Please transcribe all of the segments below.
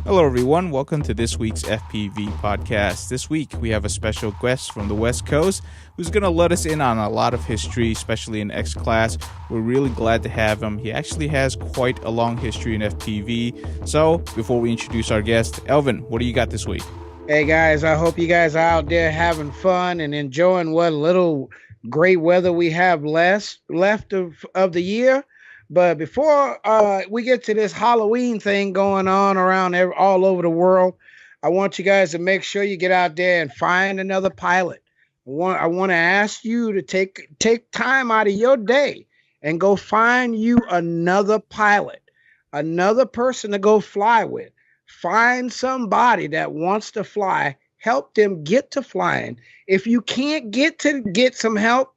Hello, everyone. Welcome to this week's FPV podcast. This week, we have a special guest from the West Coast who's going to let us in on a lot of history, especially in X-Cla. We're really glad to have him. He actually has quite a long history in FPV. So, before we introduce our guest, Elvin, what do you got this week? Hey, guys, I hope you guys are out there having fun and enjoying what little great weather we have left of the year. But before we get to this Halloween thing going on around all over the world, I want you guys to make sure you get out there and find another pilot. I want to ask you to take time out of your day and go find you another pilot, another person to go fly with. Find somebody that wants to fly. Help them get to flying. If you can't get some help,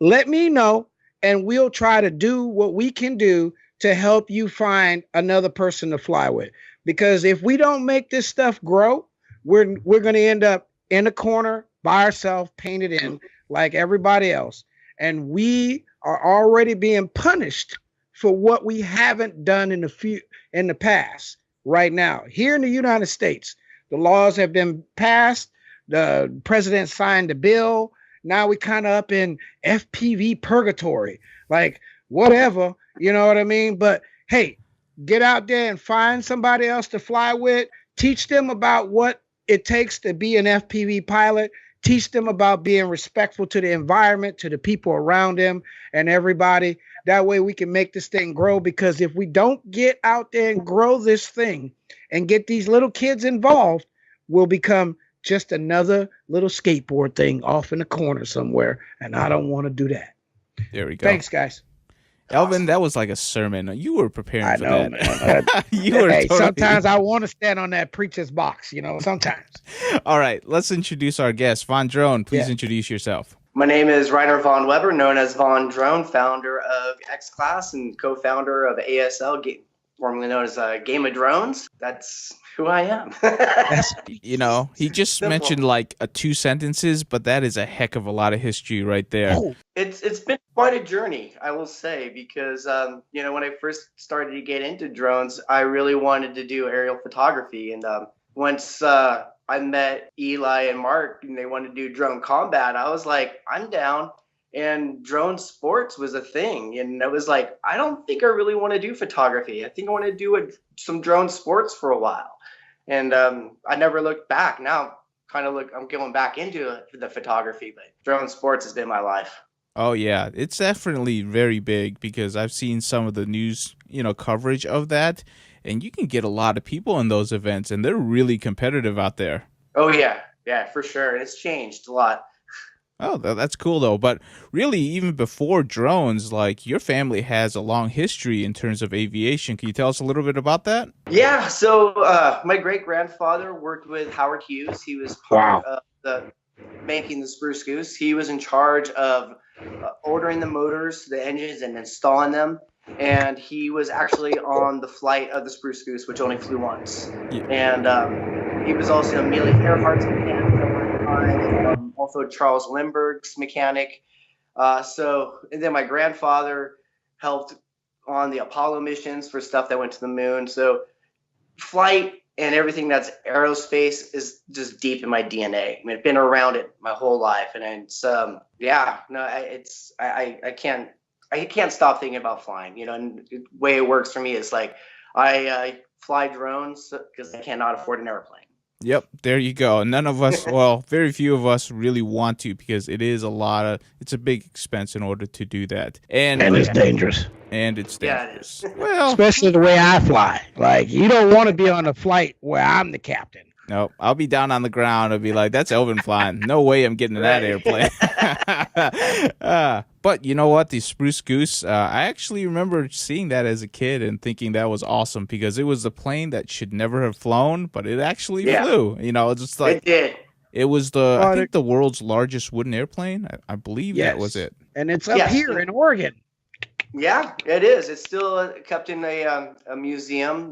let me know. And we'll try to do what we can do to help you find another person to fly with. Because if we don't make this stuff grow, we're going to end up in a corner by ourselves, painted in like everybody else. And we are already being punished for what we haven't done in the past. Right now, here in the United States, the laws have been passed. The president signed the bill. Now we kind of up in FPV purgatory, like whatever, you know what I mean? But hey, get out there and find somebody else to fly with. Teach them about what it takes to be an FPV pilot. Teach them about being respectful to the environment, to the people around them and everybody. That way we can make this thing grow, because if we don't get out there and grow this thing and get these little kids involved, we'll become just another little skateboard thing off in the corner somewhere, and I don't want to do that. There we go. Thanks, guys. Elvin, that was like a sermon. You were preparing for that. Man. Hey, sometimes I want to stand on that preacher's box, sometimes. All right, let's introduce our guest. VonDrone, please introduce yourself. My name is Reiner Von Weber, known as VonDrone, founder of X-Cla and co-founder of ASL, formerly known as Game of Drones. That's who I am. He just mentioned like two sentences, but that is a heck of a lot of history right there. Oh. It's been quite a journey, I will say, because when I first started to get into drones, I really wanted to do aerial photography, and once I met Eli and Mark and they wanted to do drone combat, I was like, I'm down. And drone sports was a thing. And I was like, I don't think I really want to do photography. I think I want to do some drone sports for a while. And I never looked back. Now I'm going back into the photography, but drone sports has been my life. Oh, yeah. It's definitely very big, because I've seen some of the news, coverage of that. And you can get a lot of people in those events, and they're really competitive out there. Oh, yeah. Yeah, for sure. And it's changed a lot. Oh, that's cool, though. But really, even before drones, like, your family has a long history in terms of aviation. Can you tell us a little bit about that? Yeah. So my great-grandfather worked with Howard Hughes. He was part of making the Spruce Goose. He was in charge of ordering the motors, the engines, and installing them. And he was actually on the flight of the Spruce Goose, which only flew once. Yeah. And he was also Amelia Earhart's mechanic at one time, and also Charles Lindbergh's mechanic. And then my grandfather helped on the Apollo missions for stuff that went to the moon. So flight and everything that's aerospace is just deep in my DNA. I mean, I've been around it my whole life, and it's I can't stop thinking about flying, and the way it works for me is like I fly drones because I cannot afford an airplane. Yep, there you go. None of us, well, very few of us really want to, because it is it's a big expense in order to do that. And it's dangerous. And it's dangerous. Yeah, it is. Well, especially the way I fly. Like, you don't want to be on a flight where I'm the captain. No, I'll be down on the ground. I'll be like, that's Elvin flying. No way I'm getting in that airplane. But you know what? The Spruce Goose, I actually remember seeing that as a kid and thinking that was awesome, because it was a plane that should never have flown, but it actually flew. Just like it did. It was I think the world's largest wooden airplane. I believe that was it. And it's up here in Oregon. Yeah, it is. It's still kept in a museum.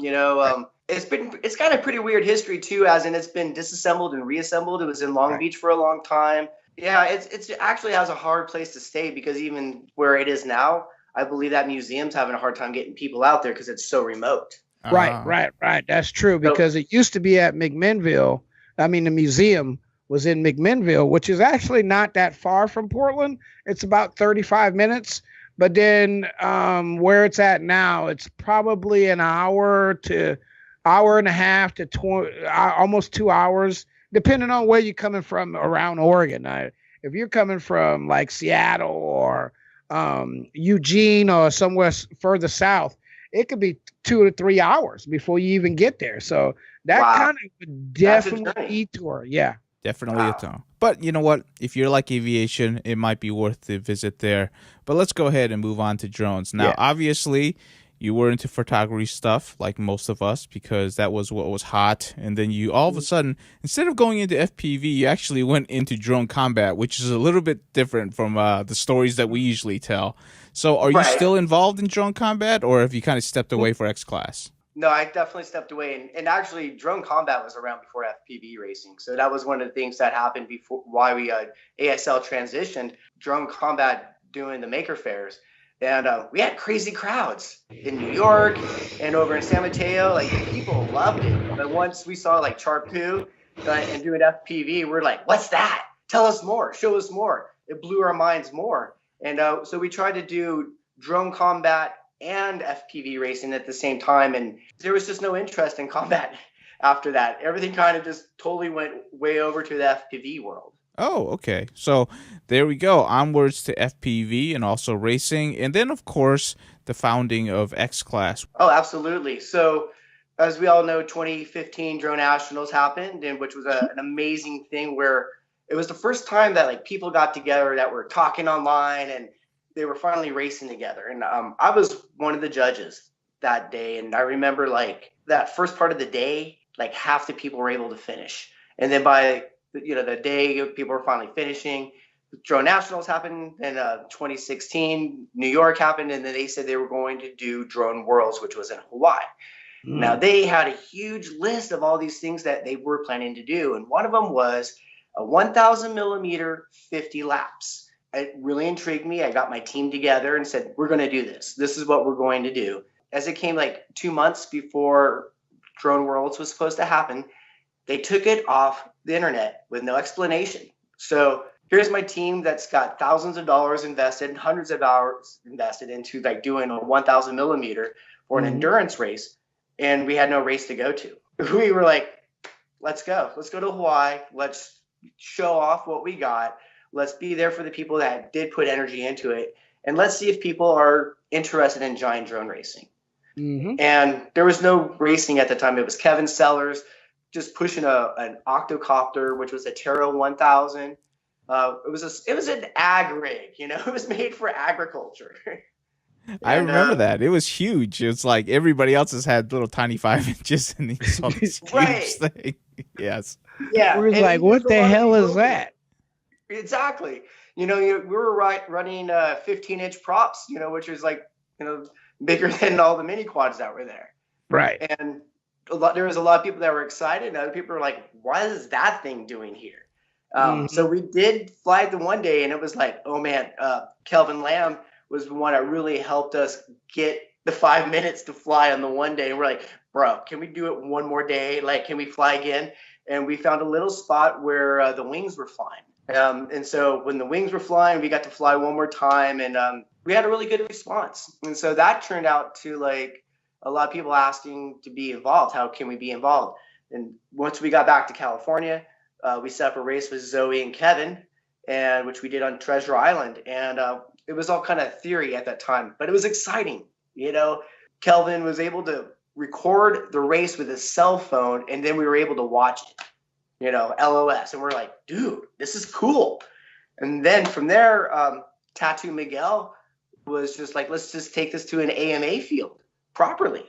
It's got a pretty weird history too, as in it's been disassembled and reassembled. It was in Long Beach for a long time. Yeah, it's actually has a hard place to stay, because even where it is now, I believe that museum's having a hard time getting people out there because it's so remote. Right. That's true So, because it used to be at McMinnville. I mean, the museum was in McMinnville, which is actually not that far from Portland. It's about 35 minutes. But then where it's at now, it's probably an hour to hour and a half to almost 2 hours, depending on where you're coming from around Oregon. Now, if you're coming from like Seattle or Eugene or somewhere further south, it could be 2 to 3 hours before you even get there. So that wow, kind of would definitely detour. Yeah. Definitely a ton. But you know what? If you're like aviation, it might be worth the visit there. But let's go ahead and move on to drones. Now, obviously, you were into photography stuff like most of us because that was what was hot. And then you all of a sudden, instead of going into FPV, you actually went into drone combat, which is a little bit different from the stories that we usually tell. So are you still involved in drone combat, or have you kind of stepped away for X-Class? No, I definitely stepped away, and actually, drone combat was around before FPV racing. So that was one of the things that happened before why we ASL transitioned drone combat doing the maker fairs, and we had crazy crowds in New York and over in San Mateo. Like people loved it. But once we saw like Charpu and doing FPV, we're like, "What's that? Tell us more. Show us more." It blew our minds more, and so we tried to do drone combat and FPV racing at the same time, and there was just no interest in combat after that. Everything kind of just totally went way over to the FPV world. Oh, okay. So there we go. Onwards to FPV and also racing, and then of course the founding of X-Class. Oh, absolutely. So as we all know, 2015 Drone Nationals happened, and which was an amazing thing where it was the first time that like people got together that were talking online and they were finally racing together. And I was one of the judges that day. And I remember like that first part of the day, like half the people were able to finish. And then by, the day people were finally finishing, Drone Nationals happened in 2016, New York happened. And then they said they were going to do Drone Worlds, which was in Hawaii. Now they had a huge list of all these things that they were planning to do. And one of them was a 1,000 millimeter 50 laps. It really intrigued me. I got my team together and said, we're going to do this. This is what we're going to do. As it came like 2 months before Drone Worlds was supposed to happen, they took it off the internet with no explanation. So here's my team that's got thousands of dollars invested, hundreds of hours invested into like doing a 1,000 millimeter for an endurance race. And we had no race to go to. We were like, let's go. Let's go to Hawaii. Let's show off what we got. Let's be there for the people that did put energy into it. And let's see if people are interested in giant drone racing. And there was no racing at the time. It was Kevin Sellers just pushing an octocopter, which was a Terra 1000. It was an ag rig, it was made for agriculture. I remember that. It was huge. It's like everybody else has had little tiny 5 inches and he saw this huge thing. Yes. Yeah. We're like, what the hell is that? Exactly. We were running 15-inch props, which is like, bigger than all the mini quads that were there. Right. And there was a lot of people that were excited. And other people were like, what is that thing doing here? So we did fly it the one day, and it was like, oh man, Kelvin Lamb was the one that really helped us get the 5 minutes to fly on the one day. And we're like, bro, can we do it one more day? Like, can we fly again? And we found a little spot where the wings were flying. And so when the wings were flying, we got to fly one more time, and we had a really good response. And so that turned out to like a lot of people asking to be involved. How can we be involved? And once we got back to California, we set up a race with Zoe and Kevin, and which we did on Treasure Island. And it was all kind of theory at that time, but it was exciting. Kelvin was able to record the race with his cell phone, and then we were able to watch it. LOS. And we're like, dude, this is cool. And then from there, Tattoo Miguel was just like, let's just take this to an AMA field properly.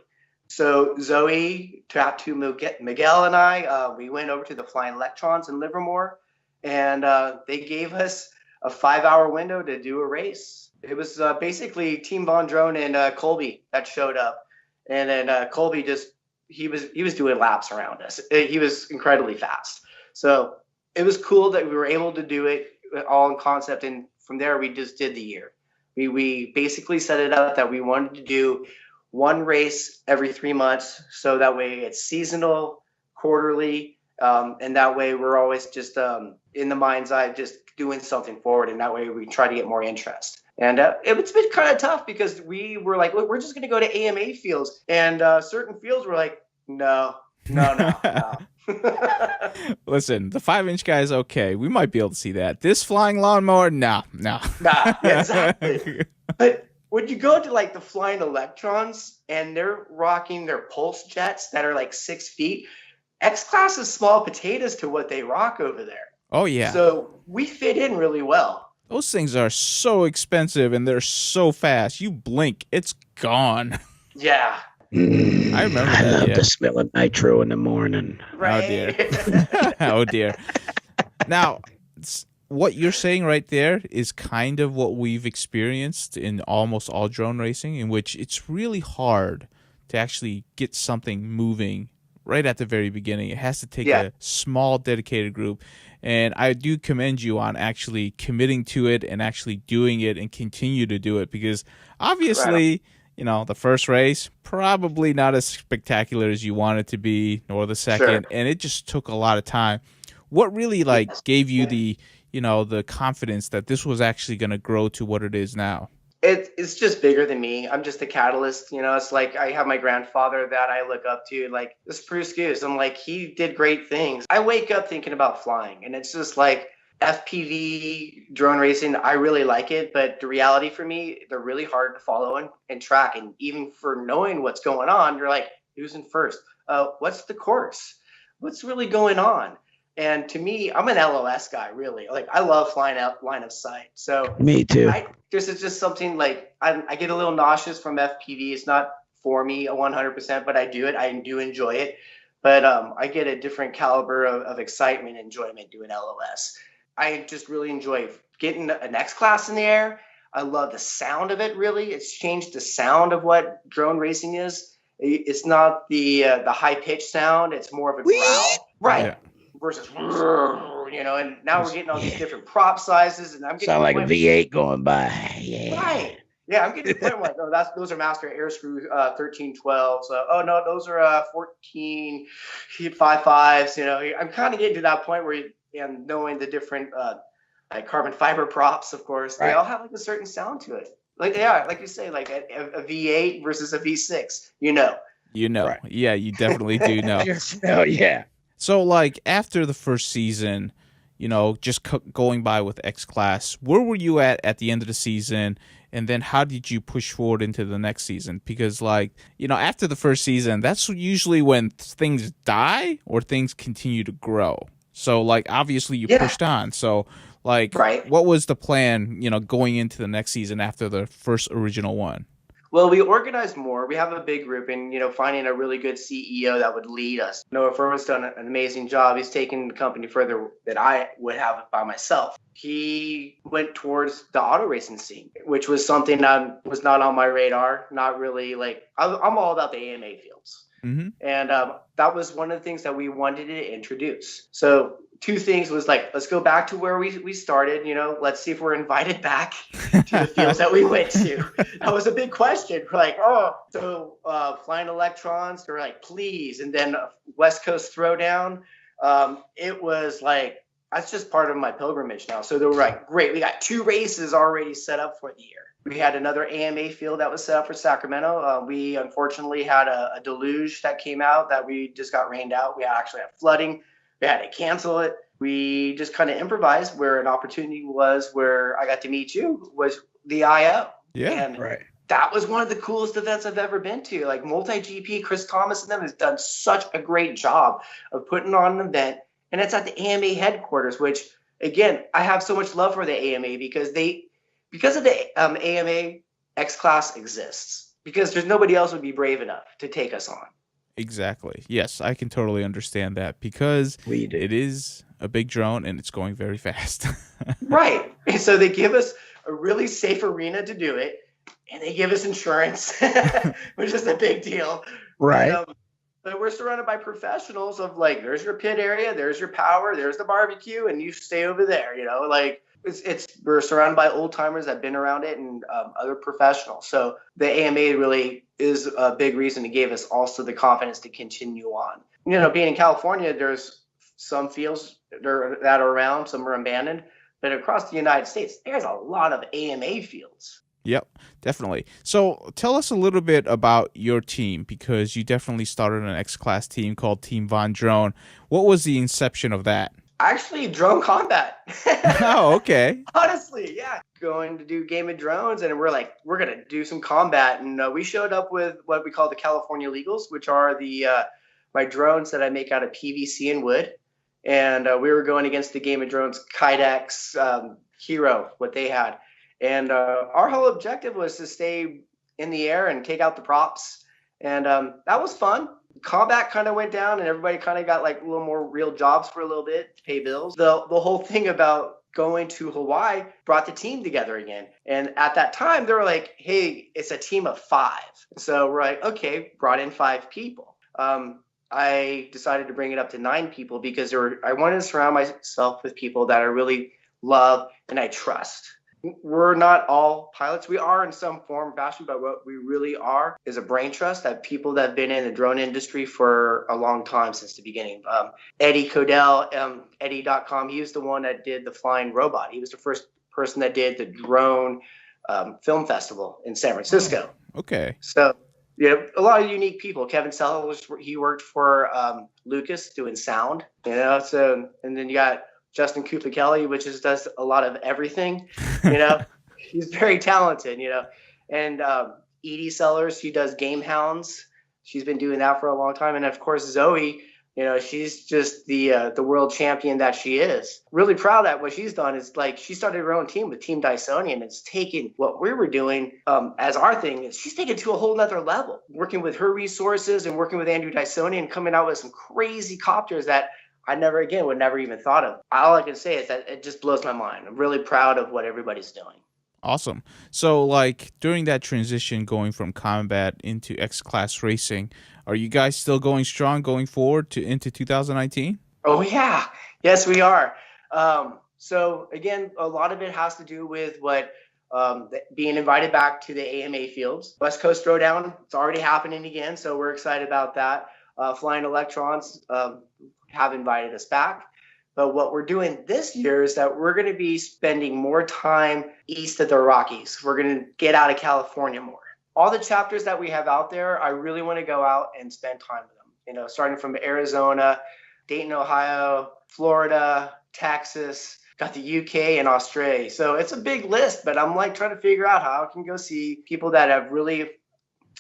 So Zoe, Tattoo Miguel, and I, we went over to the Flying Electrons in Livermore, and they gave us a 5-hour window to do a race. It was basically Team VonDrone and Colby that showed up. And then Colby he was doing laps around us. He was incredibly fast. So it was cool that we were able to do it all in concept. And from there, we just did the year. We basically set it up that we wanted to do one race every 3 months. So that way it's seasonal, quarterly, and that way we're always just in the mind's eye, just doing something forward. And that way we try to get more interest. And it's been kind of tough because we were like, look, we're just going to go to AMA fields. And certain fields were like, no. Listen, the 5-inch guy is okay. We might be able to see that. This flying lawnmower, no. Nah, exactly. But when you go to like the flying electrons and they're rocking their pulse jets that are like 6 feet, X-Class is small potatoes to what they rock over there. Oh, yeah. So we fit in really well. Those things are so expensive and they're so fast. You blink, it's gone. Yeah. I remember that. I love the smell of nitro in the morning. Right. Oh, dear. Oh, dear. Now, what you're saying right there is kind of what we've experienced in almost all drone racing, in which it's really hard to actually get something moving right at the very beginning. It has to take a small dedicated group. And I do commend you on actually committing to it and actually doing it and continue to do it, because obviously, you know, the first race, probably not as spectacular as you want it to be, nor the second. And it just took a lot of time. What really gave you the, you know, the confidence that this was actually going to grow to what it is now? It's just bigger than me. I'm just a catalyst. You know, it's like I have my grandfather that I look up to, like the Spruce Goose. I'm like, he did great things. I wake up thinking about flying, and it's just like FPV drone racing. I really like it, but the reality for me, they're really hard to follow and track. And even for knowing what's going on, you're like, who's in first? What's the course? What's really going on? And to me, I'm an LOS guy, really. Like, I love flying out line of sight. So me too. This is just something like I get a little nauseous from FPV. It's not for me 100%, but I do it. I do enjoy it. But I get a different caliber of excitement and enjoyment doing LOS. I just really enjoy getting an X-Class in the air. I love the sound of it, really. It's changed the sound of what drone racing is. It's not the high-pitched sound. It's more of a growl. Right. Yeah. Versus, you know, and now we're getting all these different prop sizes, and I'm getting sound like a V8 going by. Right. Yeah, I'm getting to the point where like, oh, those are master air screw 1312s. Oh no, those are 14 55s. You know, I'm kind of getting to that point where and knowing the different like carbon fiber props, of course, they all have like a certain sound to it. Like like you say, like a V8 versus a V6. You know. Right. Yeah, you definitely do know. Yeah. So, like, after the first season, you know, just going by with X-Class, where were you at the end of the season? And then how did you push forward into the next season? Because, like, you know, after the first season, that's usually when things die or things continue to grow. So, like, obviously you pushed on. So, like, what was the plan, you know, going into the next season after the first original one? Well, we organized more. We have a big group, and you know, finding a really good CEO that would lead us. Noah Furman's done an amazing job. He's taken the company further than I would have by myself. He went towards the auto racing scene, which was something that was not on my radar. Not really like I'm all about the AMA fields, and that was one of the things that we wanted to introduce. So two things was like, let's go back to where we started, you know, let's see if we're invited back to the fields that we went to. That was a big question. We're like, so flying electrons, they're like, please. And then West Coast Throwdown, it was like, that's just part of my pilgrimage now. So they were like, great, we got 2 races already set up for the year. We had another AMA field that was set up for Sacramento. We unfortunately had a deluge that came out that we just got rained out. We actually had flooding. We had to cancel it. We just kind of improvised where an opportunity was where I got to meet you was the IO. Yeah, and that was one of the coolest events I've ever been to. Like multi-GP, Chris Thomas and them has done such a great job of putting on an event. And it's at the AMA headquarters, which, again, I have so much love for the AMA because of the AMA, X-Class exists. Because there's nobody else would be brave enough to take us on. Exactly. Yes, I can totally understand that because it is a big drone and it's going very fast. Right. And so they give us a really safe arena to do it, and they give us insurance, which is a big deal. Right. But we're surrounded by professionals of like, there's your pit area, there's your power, there's the barbecue, and you stay over there. You know, like we're surrounded by old timers that have been around it and other professionals. So the AMA really is a big reason it gave us also the confidence to continue on. Being in California, there's some fields that are around, some are abandoned, but across the United States, there's a lot of AMA fields. Yep, definitely. So tell us a little bit about your team, because you definitely started an X-Class team called Team VonDrone. What was the inception of that? Actually, drone combat. Oh, okay. Honestly, yeah. Going to do game of drones, and we're going to do some combat. And we showed up with what we call the California Legals, which are my drones that I make out of PVC and wood. And we were going against the Game of Drones Kydex Hero, what they had. And our whole objective was to stay in the air and take out the props. And that was fun. Combat kind of went down, and everybody kind of got like a little more real jobs for a little bit to pay bills. The whole thing about going to Hawaii brought the team together again. And at that time, they were like, hey, it's a team of 5. So we're like, okay, brought in 5 people. I decided to bring it up to 9 people because I wanted to surround myself with people that I really love and I trust. We're not all pilots. We are in some form or fashion, but what we really are is a brain trust that people that have been in the drone industry for a long time since the beginning. Eddie Codell, Eddie.com, he was the one that did the flying robot. He was the first person that did the drone film festival in San Francisco. Okay. So, a lot of unique people. Kevin Sell, he worked for Lucas doing sound, so, and then you got Justin Kupla-Kelly, which does a lot of everything, he's very talented, and Edie Sellers, she does Game Hounds. She's been doing that for a long time. And of course, Zoe, she's just the world champion that she is. Really proud that what she's done is she started her own team with Team Dysonian, and it's taken what we were doing as our thing, and she's taken it to a whole nother level, working with her resources and working with Andrew Dysonian, coming out with some crazy copters that I would never even thought of. All I can say is that it just blows my mind. I'm really proud of what everybody's doing. Awesome. So, during that transition going from combat into X-Class racing, are you guys still going strong going forward into 2019? Oh, yeah. Yes, we are. So, again, a lot of it has to do with what being invited back to the AMA fields. West Coast Throwdown, it's already happening again, so we're excited about that. Flying Electrons have invited us back. But what we're doing this year is that we're going to be spending more time east of the Rockies. We're going to get out of California more. All the chapters that we have out there, I really want to go out and spend time with them. Starting from Arizona, Dayton, Ohio, Florida, Texas, got the UK and Australia. So it's a big list, but I'm trying to figure out how I can go see people that have really,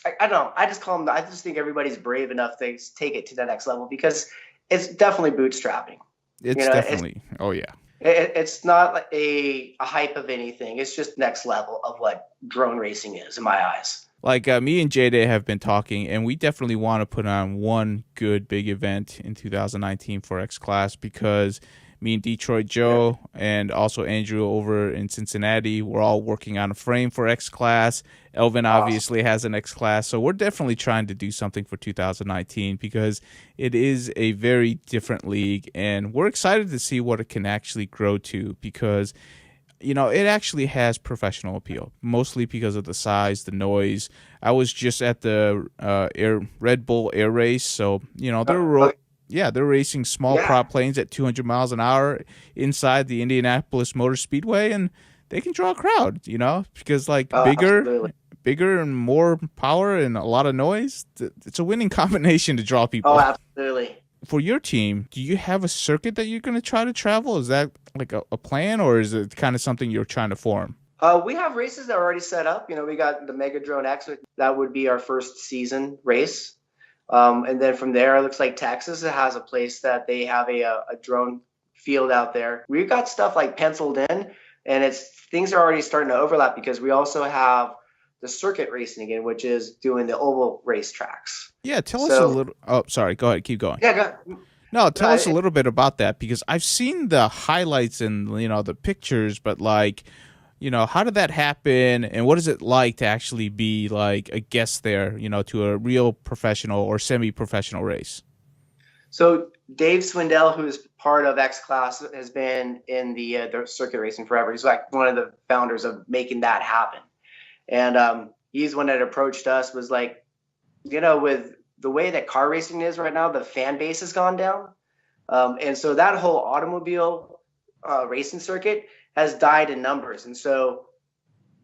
I don't know, I just call them, I just think everybody's brave enough to take it to the next level, because it's definitely bootstrapping. It's definitely, oh yeah. It's not a hype of anything. It's just next level of what drone racing is in my eyes. Me and J-Day have been talking, and we definitely want to put on one good big event in 2019 for X-Class, because me and Detroit Joe and also Andrew over in Cincinnati, we're all working on a frame for X-Class. Elvin obviously has an X-Class, so we're definitely trying to do something for 2019, because it is a very different league, and we're excited to see what it can actually grow to, because it actually has professional appeal, mostly because of the size, the noise. I was just at the Red Bull Air Race, so they're racing small prop planes at 200 miles an hour inside the Indianapolis Motor Speedway, and they can draw a crowd, because bigger and more power and a lot of noise. It's a winning combination to draw people. Oh, absolutely. For your team, do you have a circuit that you're going to try to travel? Is that a plan, or is it kind of something you're trying to form? We have races that are already set up. We got the Mega Drone X. That would be our first season race. And then from there, it looks like Texas has a place that they have a drone field out there. We've got stuff penciled in, and things are already starting to overlap, because we also have the circuit racing again, which is doing the oval race tracks. Yeah, tell us a little. Oh, sorry. Go ahead. Keep going. Yeah, go ahead. No, tell us a little bit about that, because I've seen the highlights and the pictures, but how did that happen, and what is it like to actually be a guest there, to a real professional or semi-professional race? So Dave Swindell, who's part of X-Cla, has been in the circuit racing forever. He's like one of the founders of making that happen. And he's one that approached us, was like, with the way that car racing is right now, the fan base has gone down. And so that whole automobile racing circuit has died in numbers. And so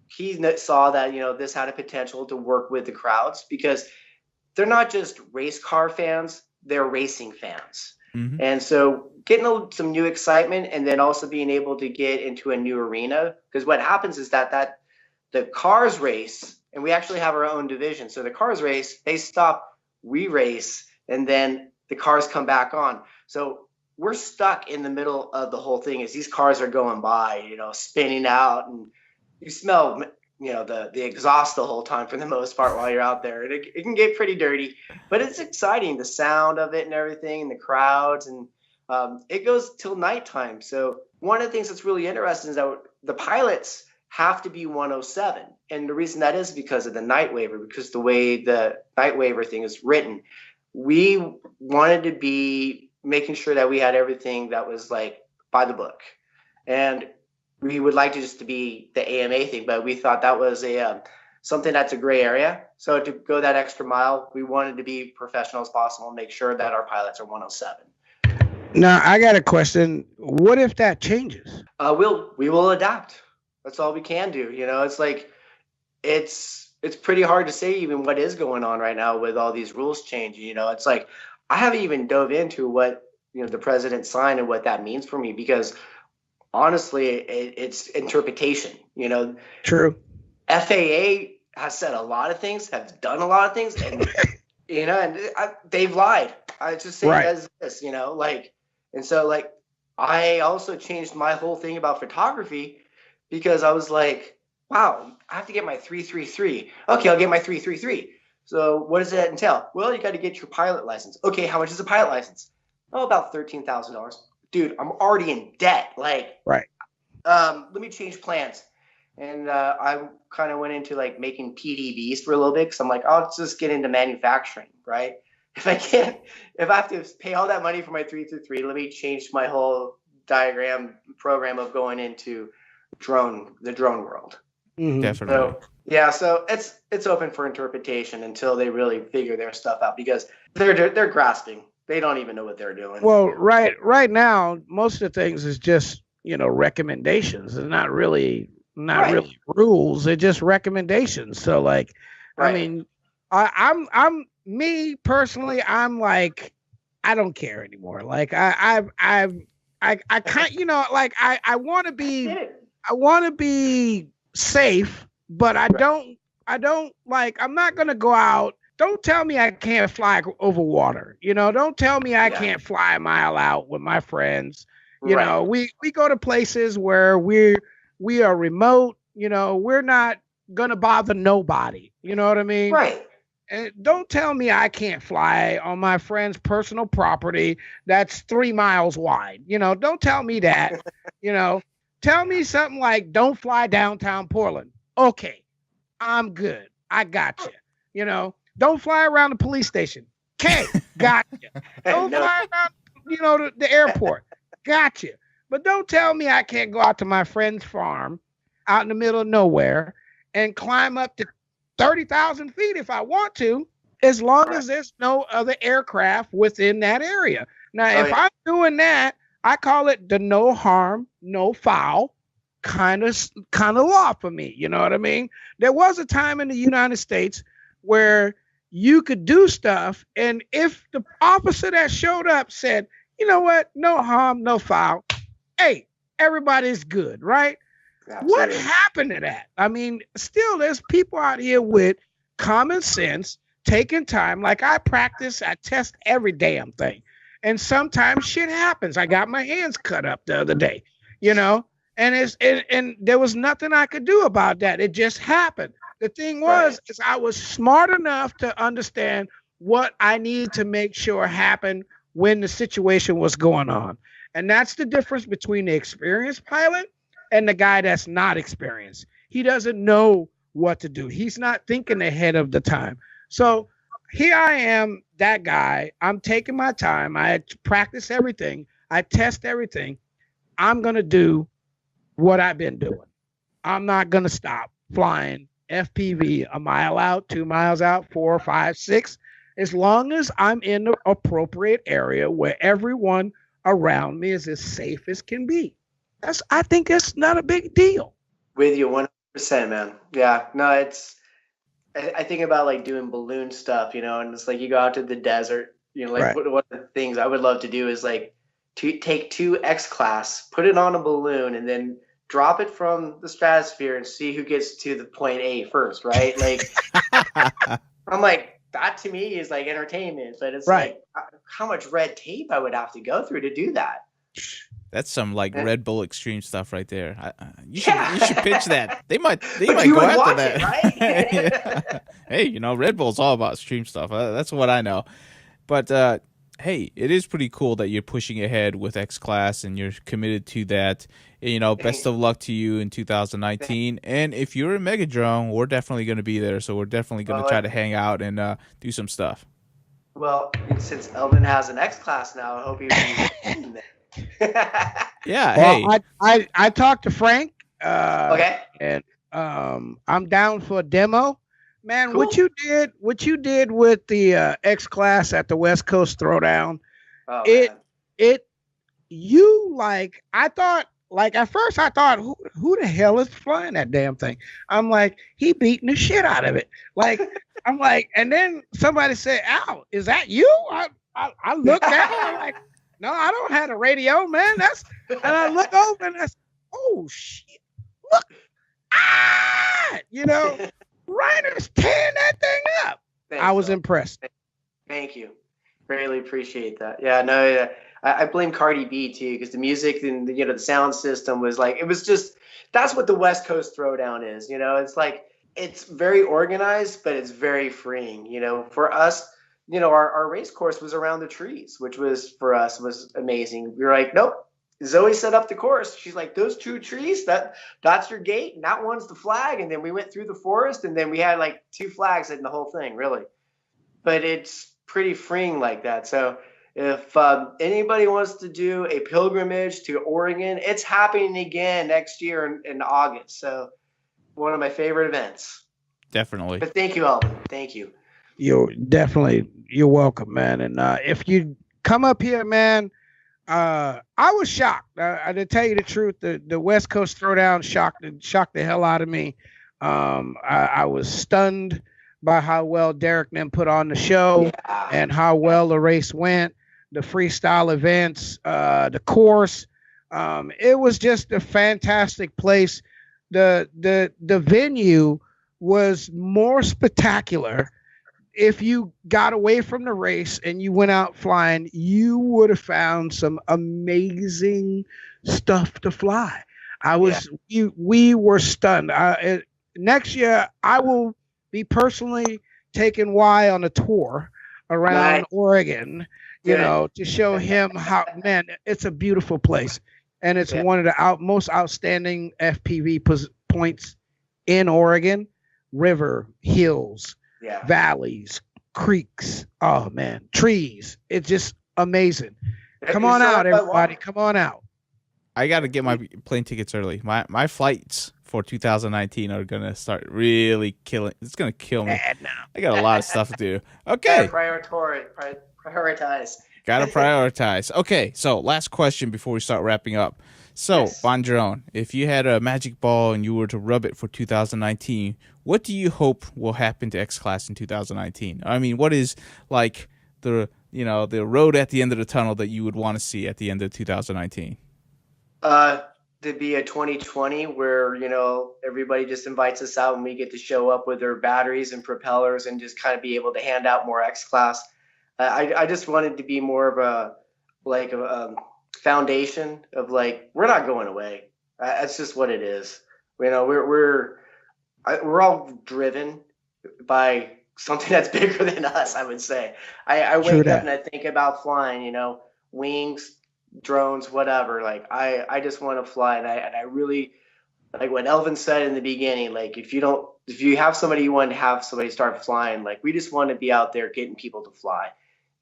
he saw that, this had a potential to work with the crowds, because they're not just race car fans, they're racing fans. Mm-hmm. And so getting some new excitement, and then also being able to get into a new arena, because what happens is that the cars race, and we actually have our own division. So the cars race, they stop, we race, and then the cars come back on. So we're stuck in the middle of the whole thing as these cars are going by, spinning out, and you smell, the exhaust the whole time for the most part while you're out there. And it can get pretty dirty, but it's exciting, the sound of it and everything, and the crowds, and it goes till nighttime. So one of the things that's really interesting is that the pilots have to be 107. And the reason that is because of the night waiver, because the way the night waiver thing is written, we wanted to be making sure that we had everything that was like by the book. And we would like to just to be the AMA thing, but we thought that was something that's a gray area. So to go that extra mile, we wanted to be professional as possible and make sure that our pilots are 107. Now, I got a question. What if that changes? We will adapt. That's all we can do. It's like, it's pretty hard to say even what is going on right now with all these rules changing. It's like, I haven't even dove into what, the president signed and what that means for me, because honestly, it's interpretation, True. FAA has said a lot of things, has done a lot of things, and, they've lied. I just say it as this, and so I also changed my whole thing about photography, because I was like, wow, I have to get my 333. Okay, I'll get my 333. So what does that entail? Well, you got to get your pilot license. Okay, how much is a pilot license? Oh, about $13,000. Dude, I'm already in debt. Right. Let me change plans. And I kind of went into making PDVs for a little bit, because I'm like, I'll just get into manufacturing, right? If I have to pay all that money for my 333, let me change my whole program of going into the drone world. Mm-hmm. Definitely. So it's open for interpretation until they really figure their stuff out, because they're grasping. They don't even know what they're doing. Well, right now, most of the things is just, recommendations. It's not really rules. They're just recommendations. So I mean, I'm me personally, I'm like, I don't care anymore. I can't, I want to be safe, but I don't I'm not going to go out. Don't tell me I can't fly over water. Don't tell me I can't fly a mile out with my friends. We go to places where we are remote. We're not going to bother nobody. You know what I mean? Right. And don't tell me I can't fly on my friend's personal property that's 3 miles wide. Don't tell me that. Tell me something like, don't fly downtown Portland. Okay, I'm good. I got you. Don't fly around the police station. Okay, got you. Don't fly around, the airport. Got you. But don't tell me I can't go out to my friend's farm out in the middle of nowhere and climb up to 30,000 feet if I want to, as long as there's no other aircraft within that area. Now, if I'm doing that, I call it the no harm, no foul kind of law for me. You know what I mean? There was a time in the United States where you could do stuff, and if the officer that showed up said, you know what, no harm, no foul, hey, everybody's good, right? Absolutely. What happened to that? I mean, still there's people out here with common sense, taking time. I practice, I test every damn thing. And sometimes shit happens. I got my hands cut up the other day, and and there was nothing I could do about that. It just happened. The thing was, is I was smart enough to understand what I needed to make sure happened when the situation was going on. And that's the difference between the experienced pilot and the guy that's not experienced. He doesn't know what to do. He's not thinking ahead of the time. So here I am that guy. I'm taking my time. I practice everything. I test everything. I'm going to do what I've been doing. I'm not going to stop flying FPV a mile out, 2 miles out, 4, 5, 6, as long as I'm in the appropriate area where everyone around me is as safe as can be. I think that's not a big deal. With you 100%, man. Yeah, no, I think about like doing balloon stuff, and it's like you go out to the desert, like Right. one of the things I would love to do is like to take 2 X-Class, put it on a balloon, and then drop it from the stratosphere and see who gets to the point A first, right? Like, I'm like, that to me is like entertainment, but it's Right. like how much red tape I would have to go through to do that. That's some like Red Bull extreme stuff right there. You Yeah. should pitch that. They might But go you would after watch that. it, right? Yeah. Hey, Red Bull's all about extreme stuff. That's what I know. But hey, it is pretty cool that you're pushing ahead with X-Class and you're committed to that. Best of luck to you in 2019. And if you're a Megadrone, we're definitely going to be there. So we're definitely going to try to hang out and do some stuff. Well, since Elvin has an X-Class now, I hope he will. Yeah. Well, Hey. I talked to Frank. Okay. And I'm down for a demo. Man, Cool. what you did with the X-Class at the West Coast Throwdown, Oh, man. I thought, like, at first I thought, who the hell is flying that damn thing? I'm like, he beating the shit out of it. Like, I'm like, and then somebody said, Al, is that you? I looked down, I'm like, no, I don't have a radio, man. And I look over and I said, oh shit, look, Reiner's tearing that thing up. Thanks, I was Elvin. impressed. Thank you. Really appreciate that. Yeah, no, yeah. I blame Cardi B too, because the music and the sound system was like, it was just, that's what the West Coast Throwdown is. It's like, it's very organized, but it's very freeing. For us, our race course was around the trees, which was for us was amazing. We were like, nope. Zoe set up the course. She's like, those 2 trees, that's your gate, and that one's the flag. And then we went through the forest, and then we had like 2 flags in the whole thing, really. But it's pretty freeing like that. So if anybody wants to do a pilgrimage to Oregon, it's happening again next year in August. So one of my favorite events. Definitely. But thank you, Alvin. Thank you. You're welcome, man. And if you come up here, man, I was shocked. To tell you the truth, the West Coast Throwdown shocked the hell out of me. I was stunned by how well Derek then put on the show and how well the race went, the freestyle events, the course. It was just a fantastic place. The venue was more spectacular. If you got away from the race and you went out flying, you would have found some amazing stuff to fly. We were stunned. Next year, I will be personally taking Y on a tour around Oregon, to show him how, man, it's a beautiful place. And it's one of the most outstanding FPV points in Oregon. River, hills, valleys, creeks. Oh man, trees. It's just amazing. Come on out, everybody. Come on out. I got to get my plane tickets early. My flights for 2019 are gonna start really killing. It's gonna kill me. I got a lot of stuff to do. Okay. Prioritize. Gotta prioritize. Okay, so last question before we start wrapping up. So, VonDrone, if you had a magic ball and you were to rub it for 2019, what do you hope will happen to X-Class in 2019? I mean, what is like the road at the end of the tunnel that you would want to see at the end of 2019? To be a 2020 where everybody just invites us out and we get to show up with their batteries and propellers and just kind of be able to hand out more X-Class. I just wanted to be more of a foundation of like, we're not going away. That's just what it is. We're all driven by something that's bigger than us, I would say. I wake up and I think about flying, wings, drones, whatever. Like I just want to fly, and I really, like what Elvin said in the beginning, like if you have somebody, you want to have somebody start flying, like we just want to be out there getting people to fly.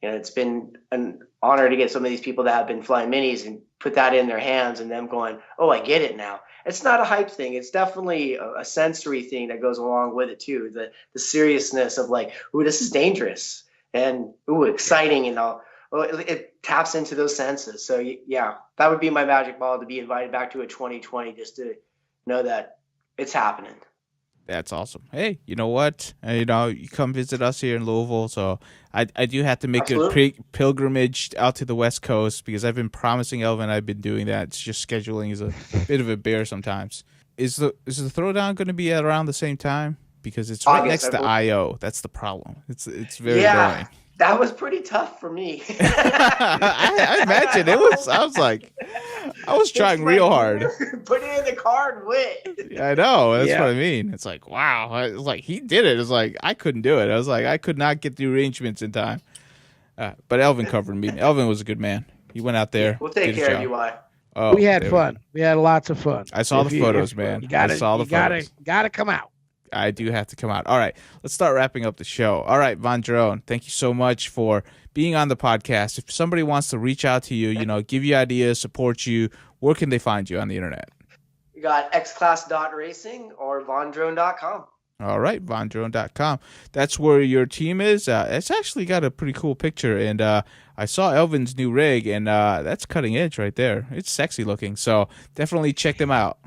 It's been an honor to get some of these people that have been flying minis and put that in their hands and them going, oh, I get it now. It's not a hype thing. It's definitely a sensory thing that goes along with it too. The seriousness of like, ooh, this is dangerous and ooh, exciting and all. Well, it taps into those senses. So yeah, that would be my magic ball, to be invited back to a 2020 just to know that it's happening. That's awesome. Hey, you know what? You come visit us here in Louisville, so I do have to make a pilgrimage out to the West Coast because I've been promising Elvin. I've been doing that. It's just scheduling is a bit of a bear sometimes. Is the throwdown going to be at around the same time? Because it's right next to I/O. That's the problem. It's very annoying. That was pretty tough for me. I imagine it was. I was trying real hard. Put it in the car and wait. I know. That's what I mean. It's like, wow. It's like he did it. It's like I couldn't do it. I was like, I could not get the arrangements in time. But Elvin covered me. Elvin was a good man. He went out there. We'll take care of you, Y. Oh, we had fun. We had lots of fun. I saw the photos, man. I saw the photos. Gotta come out. I do have to come out. All right, let's start wrapping up the show. All right, VonDrone, thank you so much for being on the podcast. If somebody wants to reach out to you, give you ideas, support you, where can they find you on the internet? You got xclass.racing or VonDrone.com. All right, VonDrone.com. That's where your team is. It's actually got a pretty cool picture, and I saw Elvin's new rig, and that's cutting edge right there. It's sexy looking, so definitely check them out.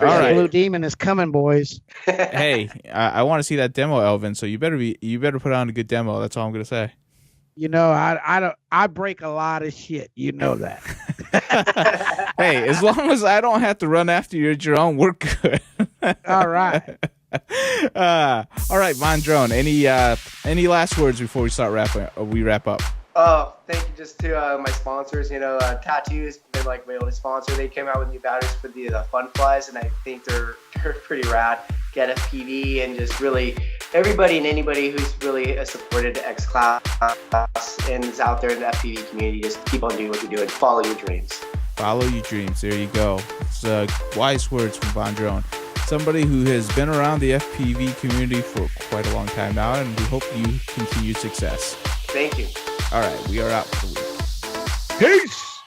All right. Blue Demon is coming, boys. Hey, I want to see that demo, Elvin. So you better put on a good demo. That's all I'm gonna say. I break a lot of shit. You know that. Hey, as long as I don't have to run after your drone, we're good. All right. All right, VonDrone. Any last words before we wrap up? Oh, thank you just to my sponsors. Tattoos been like my only sponsor. They came out with new batteries for the Fun Flies, and I think they're pretty rad. Get FPV and just really everybody and anybody who's really supported X-Cla and is out there in the FPV community. Just keep on doing what you're doing. Follow your dreams. Follow your dreams. There you go. It's wise words from VonDrone. Somebody who has been around the FPV community for quite a long time now, and we hope you continue success. Thank you. All right, we are out for the week. Peace.